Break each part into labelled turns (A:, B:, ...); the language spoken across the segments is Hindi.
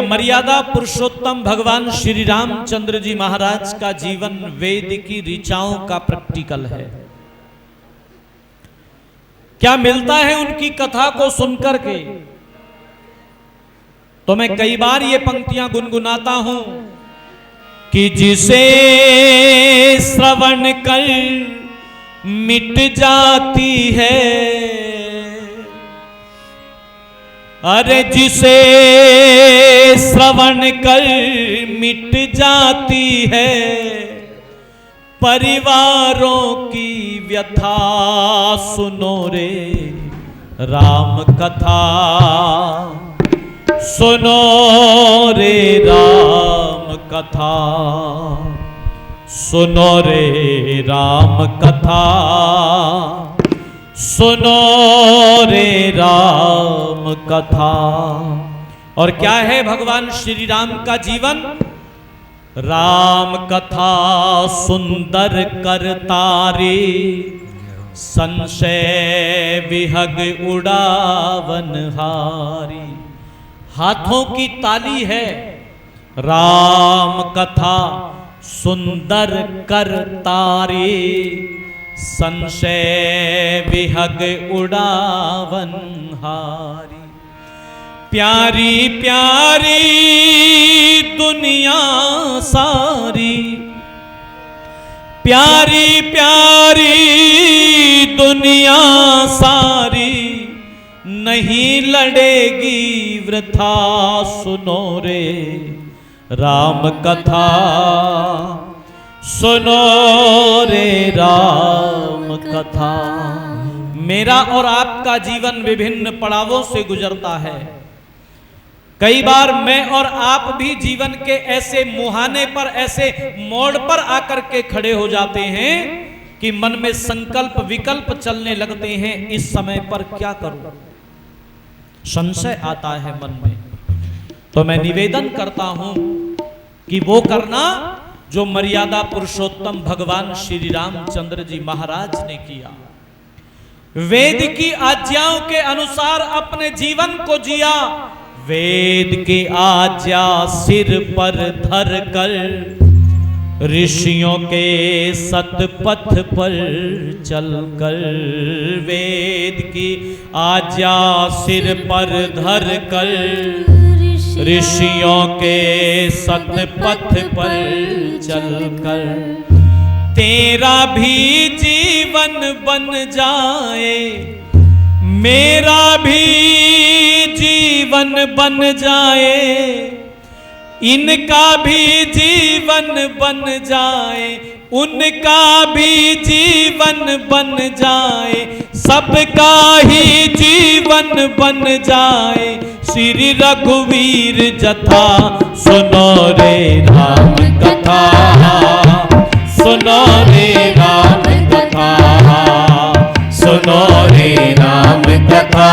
A: मर्यादा पुरुषोत्तम भगवान श्री रामचंद्र जी महाराज का जीवन वेद की ऋचाओं का प्रैक्टिकल है। क्या मिलता है उनकी कथा को सुनकर के? तो मैं कई बार ये पंक्तियां गुनगुनाता हूं कि जिसे श्रवण कर मिट जाती है, अरे जिसे श्रवण कर मिट जाती है, परिवारों की व्यथा सुनो रे राम कथा, सुनो रे राम कथा, सुनो रे राम कथा, सुनो रे राम कथा। और क्या है भगवान श्री राम का जीवन? राम कथा सुंदर करता रे, संशय विहग उड़ावन हारी। हाथों की ताली है, राम कथा सुंदर करता रे, संशय विहग उड़ावन हारी। प्यारी प्यारी दुनिया सारी, प्यारी प्यारी दुनिया सारी, नहीं लड़ेगी वृथा, सुनो रे राम कथा, सुनो रे राम कथा। मेरा और आपका जीवन विभिन्न पड़ावों से गुजरता है। कई बार मैं और आप भी जीवन के ऐसे मुहाने पर, ऐसे मोड़ पर आकर के खड़े हो जाते हैं कि मन में संकल्प विकल्प चलने लगते हैं, इस समय पर क्या करूं, संशय आता है मन में। तो मैं निवेदन करता हूं कि वो करना जो मर्यादा पुरुषोत्तम भगवान श्री रामचंद्र जी महाराज ने किया। वेद की आज्ञाओं के अनुसार अपने जीवन को जिया। वेद की आज्ञा सिर पर धर कर, ऋषियों के सतपथ पर चलकर। वेद की आज्ञा सिर पर धर कर, ऋषियों के सतपथ पर चलकर। तेरा भी जीवन बन जाए, मेरा भी जीवन बन जाए, इनका भी जीवन बन जाए, उनका भी जीवन बन जाए, सबका ही जीवन बन जाए। श्री रघुवीर जथा, सुनो रे राम कथा, सुनो रे राम कथा, सुनो रे राम कथा,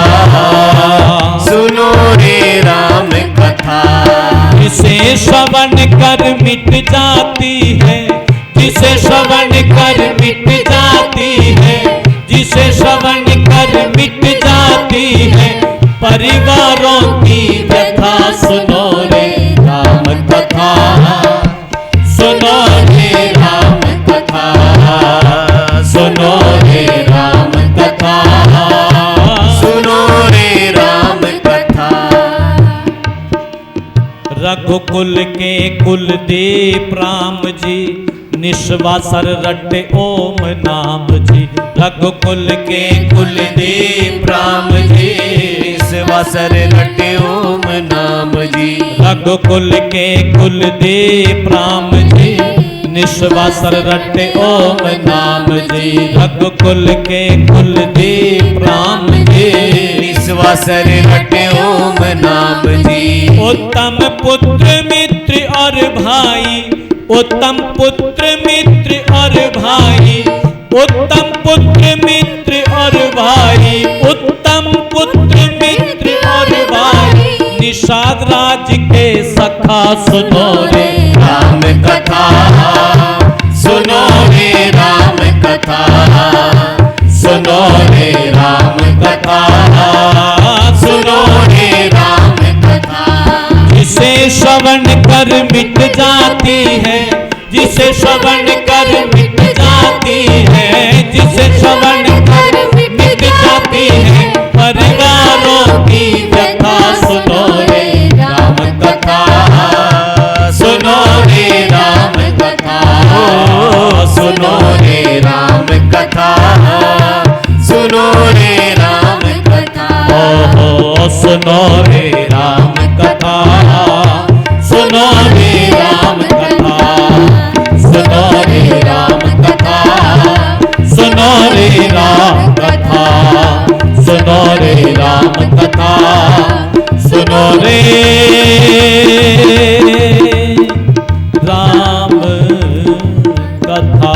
B: सुनो रे राम कथा।
A: जिसे श्रवण कर मिट जाती है, जिसे श्रवण कर मिट जाती है, जिसे श्रवण कर मिट जाती है, परिवारों की व्यथा सुनो रे राम कथा, सुनो रे राम कथा, सुनो रे राम कथा,
B: सुनो रे राम कथा।
A: रघुकुल के कुलदीप राम जी, निश्वासर रटे ओम नाम जी। रघुकुल के कुलदीप राम जी,
B: निश्वासर रटे ओम नाम जी।
A: रघुकुल के कुलदीप राम जी, निश्वासर रटे ओम नाम जी। रघुकुल के कुलदीप राम जी,
B: निश्वासर रटे ओम नाम जी।
A: उत्तम पुत्र मित्र और भाई, उत्तम पुत्र मित्र और भाई, उत्तम पुत्र मित्र और भाई, उत्तम पुत्र मित्र और भाई। निषाद राज के सखा सुनो रे
B: राम कथा, सुनो रे राम कथा, सुनो रे राम कथा, सुनो रे राम कथा।
A: जिसे श्रवण कर मिट जाती है, जिसे श्रवण कर मिट जाती है, जिसे श्रवण कर मिट जाती है, परिवारों की व्यथा सुनो रे राम कथा,
B: सुनो रे राम कथा, सुनो रे राम कथा, सुनो रे राम कथा,
A: ओहो सुनो रे राम कथा, सुनो रे राम कथा, सुनो रे राम कथा, सुनो रे राम कथा, सुनो रे राम कथा, सुनो रे राम कथा।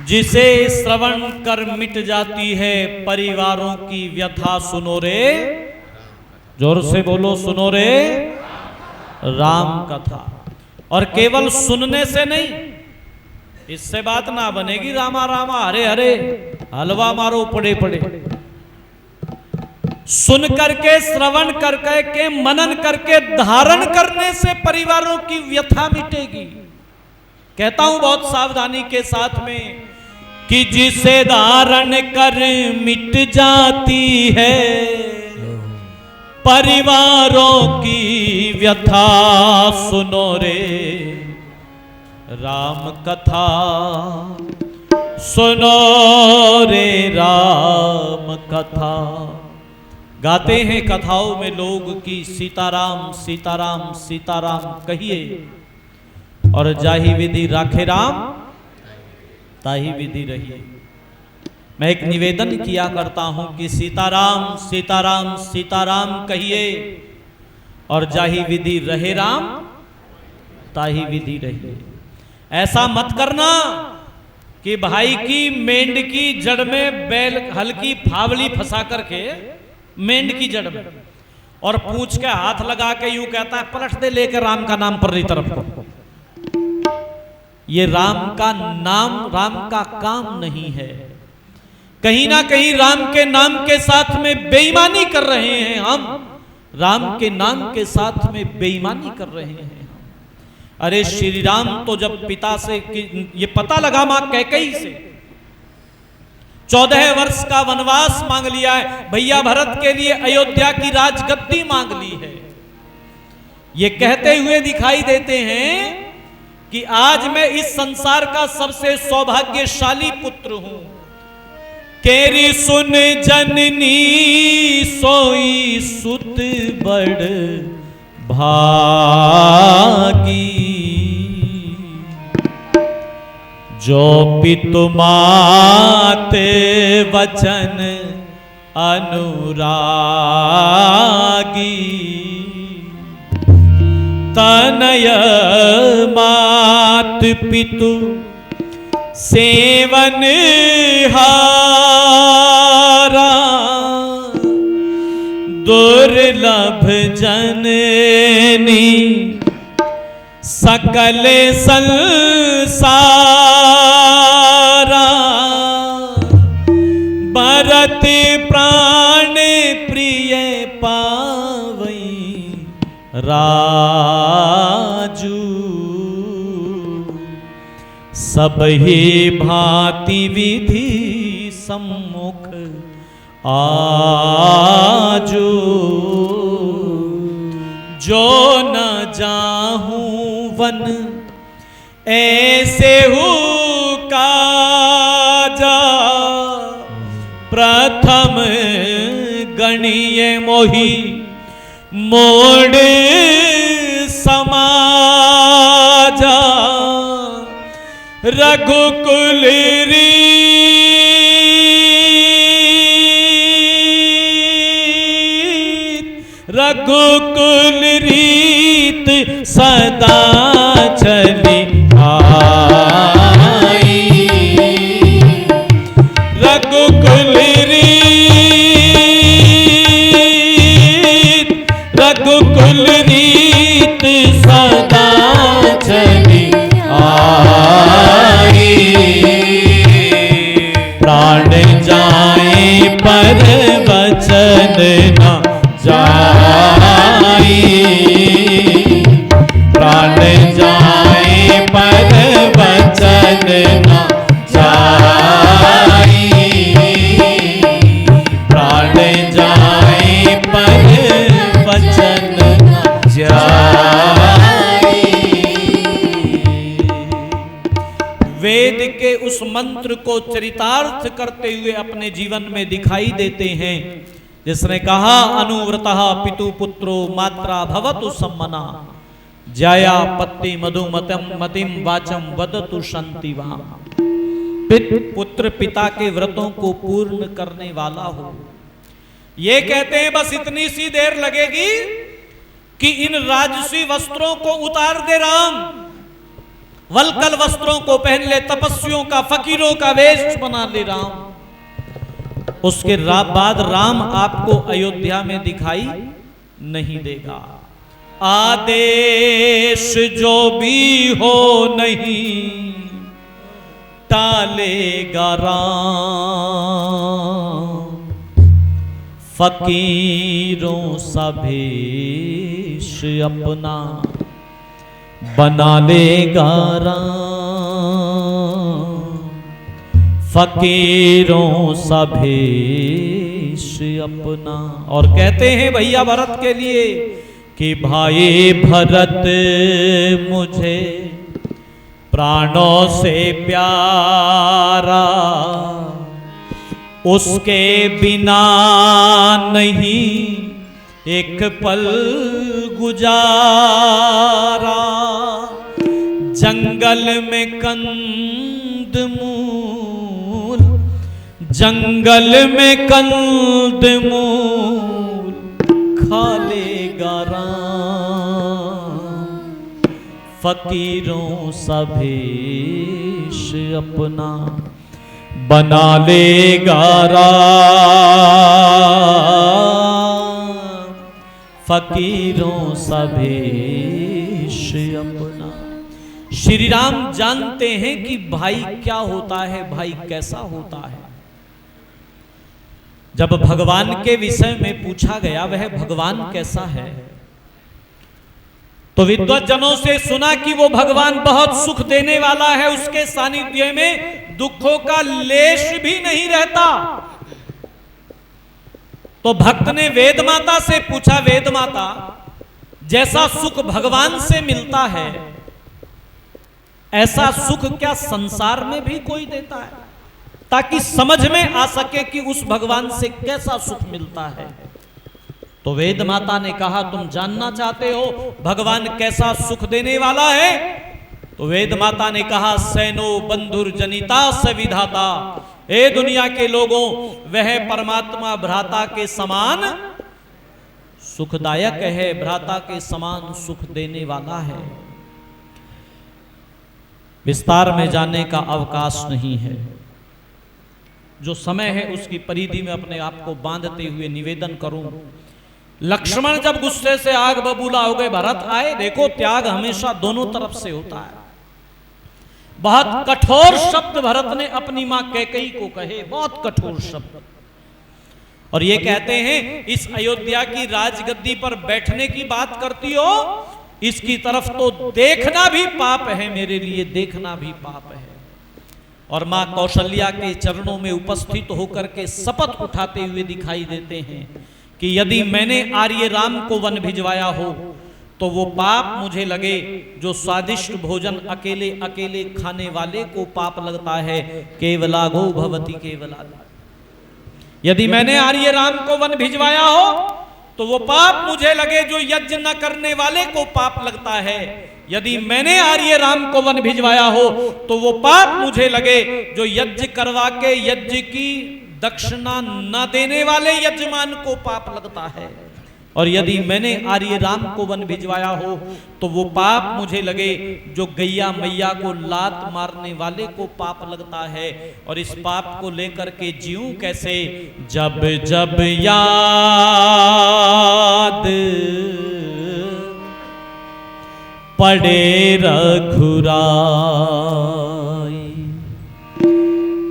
A: जिसे श्रवण कर मिट जाती है, परिवारों की व्यथा सुनो रे, जोर से बोलो सुनो रे राम कथा। और केवल सुनने से नहीं, इससे बात ना बनेगी रामा रामा हरे हरे हलवा मारो पड़े पड़े। सुन करके, श्रवण करके, मनन करके, धारण करने से परिवारों की व्यथा मिटेगी। कहता हूं बहुत सावधानी के साथ में कि जिसे धारण कर मिट जाती है, परिवारों की व्यथा सुनो रे राम कथा, सुनो रे राम कथा। गाते हैं कथाओं में लोग कि सीताराम सीताराम सीताराम कहिए, और जाहि विधि राखे राम ताही विधि रहिए। मैं एक निवेदन किया करता हूं कि सीताराम सीताराम सीताराम कहिए, और जाहि विधि रहे राम ताही विधि रहिए। ऐसा मत करना कि भाई की मेंढ की जड़ में बैल हल्की फावली फंसा करके मेंढ की जड़ में, और पूछ के हाथ लगा के यूं कहता है पलट दे लेकर राम का नाम पर तरफ को। ये राम का नाम, राम का काम नहीं है। कहीं ना कहीं राम के नाम के साथ में बेईमानी कर रहे हैं हम, राम के नाम के साथ में बेईमानी कर रहे हैं। अरे श्री राम तो जब पिता से ये पता लगा मां कैकेयी से 14 वर्ष का वनवास मांग लिया है, भैया भरत के लिए अयोध्या की राजगद्दी मांग ली है, ये कहते हुए दिखाई देते हैं कि आज मैं इस संसार का सबसे सौभाग्यशाली पुत्र हूं। केरी सुन जननी सोई सुत बड़ भागी, जो पितु मात वचन अनुरागी, तनय मात पितु सेवन हारा, दुर्लभ जननी सकल संसारा, भरत प्राण प्रिय पावई राजू, सब ही भांति विधि सम्मुख आजू, जो न जाहूं वन ऐसे हूँ काजा, प्रथम गणिय मोही मोड़ समाजा, रघुकुल रघुकुल रीत सदा चली आई, रघुकुल रीत सदा चली आई, प्राण जाए बचन न जाई, प्राण जाए पर बचन न जाई, प्राण जाए पर बचन न जाई। वेद के उस मंत्र को चरितार्थ करते हुए अपने जीवन में दिखाई देते हैं, जिसने कहा अनुव्रतः पितु पुत्रो मात्रा भवतु सम्मना, जाया पत्ति मधुमतम मतिम वाचम वदतु शांतिवाम। पुत्र पिता के व्रतों को पूर्ण करने वाला हो। ये कहते हैं बस इतनी सी देर लगेगी कि इन राजसी वस्त्रों को उतार दे राम, वलकल वस्त्रों को पहन ले, तपस्वियों का फकीरों का वेश बना ले राम। उसके बाद राम आपको अयोध्या में दिखाई नहीं देगा। आदेश जो भी हो नहीं टालेगा राम, फकीरों सा भेष अपना बना लेगा राम, फकीरों सा भेष अपना। और कहते हैं भैया भरत के लिए कि भाई भरत मुझे प्राणों से प्यारा, उसके बिना नहीं एक पल गुजारा। जंगल में कंदमूल, जंगल में कंदमूल खा लेगा राम, फकीरों सा भेष अपना बना लेगा राम, फकीरों सा भेष अपना। श्री राम जानते हैं कि भाई क्या होता है, भाई कैसा होता है। जब भगवान के विषय में पूछा गया वह भगवान कैसा है, तो विद्वज्जनों से सुना कि वो भगवान बहुत सुख देने वाला है, उसके सानिध्य में दुखों का लेश भी नहीं रहता। तो भक्त ने वेद माता से पूछा, वेद माता जैसा सुख भगवान से मिलता है ऐसा सुख क्या संसार में भी कोई देता है, ताकि समझ में आ सके कि उस भगवान से कैसा सुख मिलता है। तो वेद माता ने कहा तुम जानना चाहते हो भगवान कैसा सुख देने वाला है? तो वेद माता ने कहा सैनो बंधुर जनिता स विधाता, ए दुनिया के लोगों वह परमात्मा भ्राता के समान सुखदायक है, भ्राता के समान सुख देने वाला है। विस्तार में जाने का अवकाश नहीं है। जो समय है उसकी परिधि में अपने आप को बांधते हुए निवेदन करूं। लक्ष्मण जब गुस्से से आग बबूला हो गए, भरत आए। देखो त्याग हमेशा दोनों तरफ से होता है। बहुत कठोर शब्द भरत ने अपनी मां कैकेयी को कहे, बहुत कठोर शब्द। और ये कहते हैं इस अयोध्या की राजगद्दी पर बैठने की बात करती हो, इसकी तरफ तो देखना भी पाप है, मेरे लिए देखना भी पाप है। और मां कौशल्या के चरणों में उपस्थित होकर के शपथ उठाते हुए दिखाई देते हैं कि यदि मैंने आर्य राम को वन भिजवाया हो तो वो पाप मुझे लगे जो स्वादिष्ट भोजन अकेले अकेले खाने वाले को पाप लगता है। केवलागो भवति केवला। यदि मैंने आर्य राम को वन भिजवाया हो तो वो पाप मुझे लगे जो यज्ञ न करने वाले को पाप लगता है। यदि मैंने आर्य राम को वन भिजवाया हो तो वो पाप मुझे लगे जो यज्ञ करवा के यज्ञ की दक्षिणा न देने वाले यजमान को पाप लगता है। और यदि मैंने आर्य राम को वन भिजवाया हो तो वो पाप मुझे लगे जो गैया मैया को लात मारने वाले को पाप लगता है। और इस पाप को लेकर के जीऊं कैसे? जब जब याद पड़े रघुराई,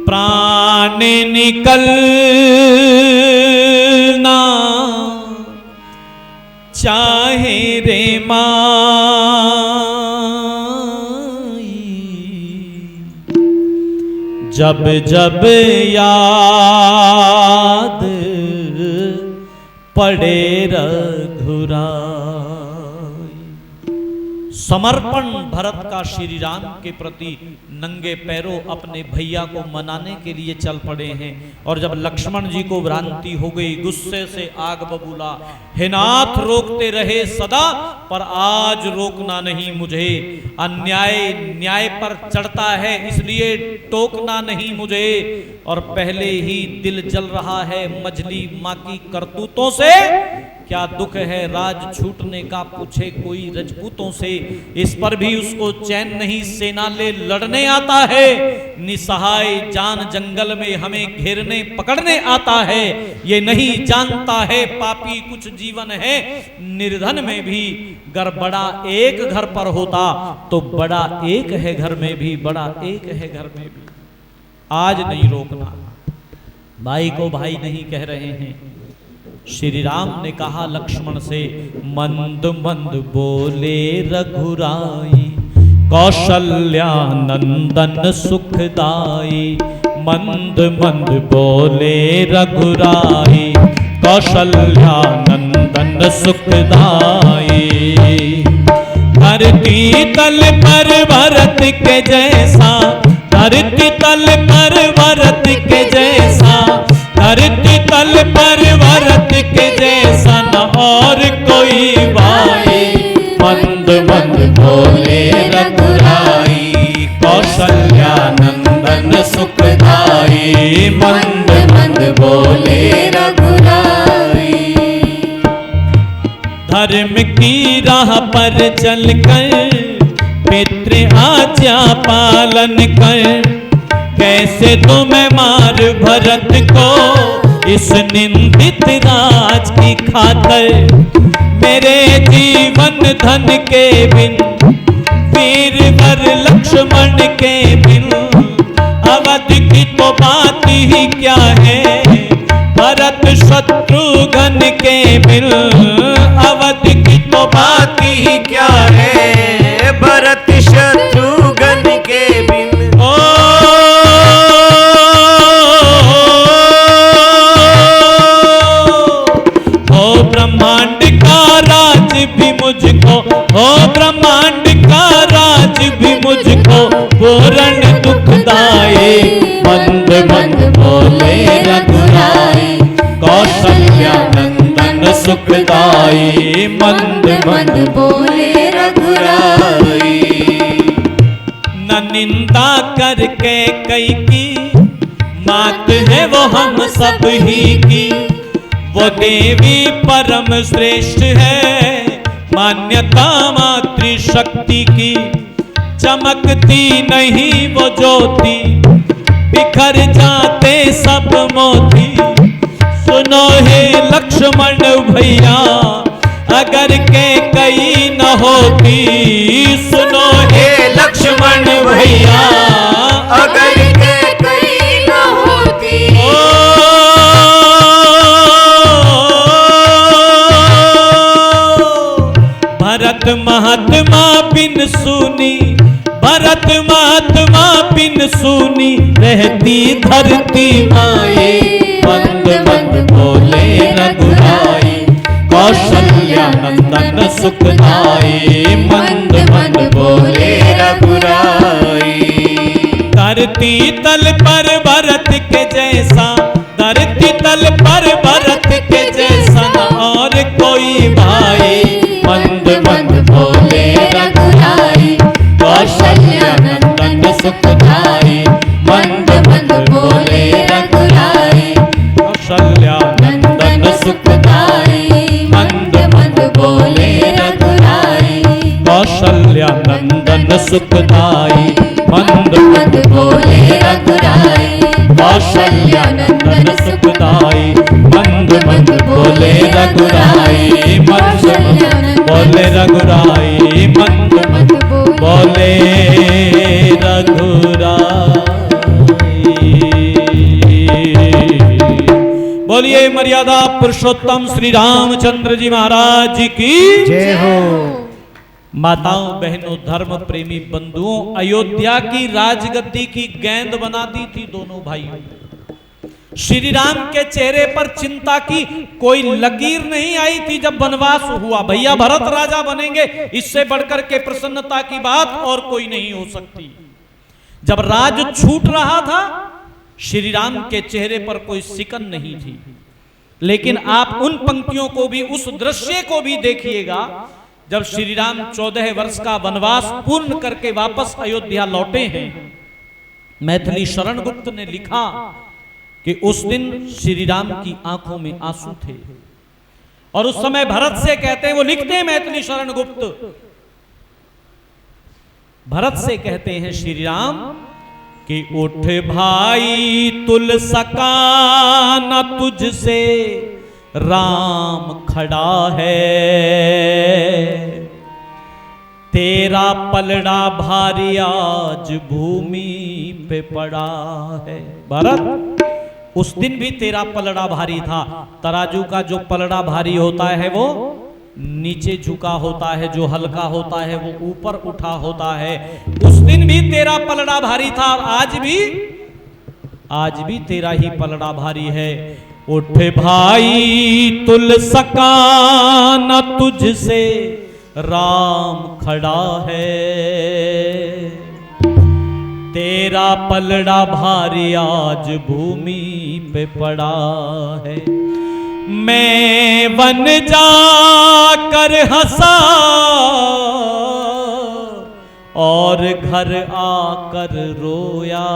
A: प्राण निकल जब जब याद पड़े रघुराई। समर्पण भरत का श्री राम के प्रति नंगे पैरों अपने भैया को मनाने के लिए चल पड़े हैं। और जब लक्ष्मण जी को भ्रांति हो गई, गुस्से से आग बबूला, हे नाथ रोकते रहे सदा, पर आज रोकना नहीं मुझे। अन्याय न्याय पर चढ़ता है, इसलिए टोकना नहीं मुझे। और पहले ही दिल जल रहा है मछली माँ की करतूतों से। क्या दुख है राज छूटने का, पूछे कोई रजपूतों से। इस पर भी उसको चैन नहीं, सेना ले लड़ने आता है। निसहाय जान जंगल में हमें घेरने पकड़ने आता है। ये नहीं जानता है पापी कुछ जीवन है। निर्धन में भी गर बड़ा एक घर पर होता, तो बड़ा एक है घर में भी, बड़ा एक है घर में भी। आज नहीं रोकना, भाई को भाई नहीं कह रहे हैं। श्री राम ने कहा लक्ष्मण से, मंद मंद बोले रघुराई, कौशल्या नंदन सुखदाई। मंद मंद बोले रघुराई, कौशल्या नंदन सुखदाई। धरती तल पर भरत के जैसा, धरती तल पर भरत के जैसा, धरती तल पर भरत के जैसा न और कोई भाई। मंद मंद बोले रघुराई, कौशल्या नंदन सुखदाई। मंद मंद बोले रघुराई। धर्म की राह पर चलकर पितृ आज्ञा पालन कर, कैसे तुम्हें मार भरत को इस निंदित राज की खातर। मेरे जीवन धन के बिन, वीर वर लक्ष्मण के बिन, अवध की तो बात ही क्या है। भरत शत्रुघ्न के बिन, अवध की तो बात ही क्या है।
B: भरत शत्रुघ्न के बिन,
A: ब्रह्मांड का राज भी मुझको, हो ब्रह्मांड का राज भी मुझको पूर्ण दुखदाई। मंद मंद बोले रघुराई, कौशल्या नंदन सुखदाई। मंद मंद बोले रघुराई। न निंदा करके कई की, मात है वो हम सब ही की। वो देवी परम श्रेष्ठ है, मान्यता मातृशक्ति की। चमकती नहीं वो ज्योति, बिखर जाते सब मोती। सुनो हे लक्ष्मण भैया, अगर के कई न होती। सुनो हे लक्ष्मण भैया,
B: अगर के कई न होती।
A: भरत महात्मा बिन सुनी, भरत महात्मा बिन सुनी रहती धरती माए। मंद मंद बोले रघुराई, कौशल्या नंदन सुखदाई। मंद मंद बोले रघुराई। धरती तल पर भरत के जैसा, धरती तल पर भरत के जैसा न और कोई भाई। मंद मंद बोले रघुराई, कौशल्या नंदन सुखदाई। मंद मंद बोले रघुराई, कौशल्या नंदन सुखदाई। मंद मंद बोले रघुराई, कौशल्या नंदन सुखदाई। मंद मंद बोले रघुराई, कौशल्या नंदन सुखदाई। मंद मंद बोले रघुराई, मंद बोले रघुराई। मंद मंद बोले रघुराई। बोलिए मर्यादा पुरुषोत्तम श्री रामचंद्र जी महाराज जी की
B: जय हो।
A: माताओं बहनों धर्म प्रेमी बंधुओं, अयोध्या की राजगद्दी की गेंद बना दी थी दोनों भाइयों। श्री राम के चेहरे पर चिंता की कोई लकीर नहीं आई थी जब वनवास हुआ। भैया भरत राजा बनेंगे, इससे बढ़कर के प्रसन्नता की बात और कोई नहीं हो सकती। जब राज छूट रहा था, श्री राम के चेहरे पर कोई सिकन नहीं थी। लेकिन आप उन पंक्तियों को भी, उस दृश्य को भी देखिएगा जब श्री राम 14 वर्ष का वनवास पूर्ण करके वापस अयोध्या लौटे हैं। मैथिली शरण गुप्त ने लिखा कि उस दिन श्री राम की आंखों में आंसू थे। और उस समय भरत से कहते हैं, वो लिखते हैं मैथिली शरण गुप्त, भरत से कहते हैं श्री राम कि उठ भाई तुल सका न तुझसे राम खड़ा है, तेरा पलड़ा भारी आज भूमि पे पड़ा है। भरत, उस दिन भी तेरा पलड़ा भारी था। तराजू का जो पलड़ा भारी होता है वो नीचे झुका होता है, जो हल्का होता है वो ऊपर उठा होता है। उस दिन भी तेरा पलड़ा भारी था और आज भी तेरा ही पलड़ा भारी है। उठ भाई तुल सका न तुझसे राम खड़ा है, तेरा पलड़ा भारी आज भूमि पे पड़ा है। मैं वन जाकर हंसा और घर आकर रोया,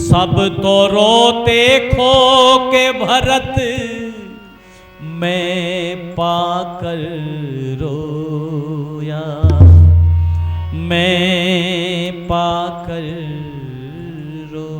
A: सब तो रोते खो के भरत, मैं पाकर रोया, मैं पाकर रो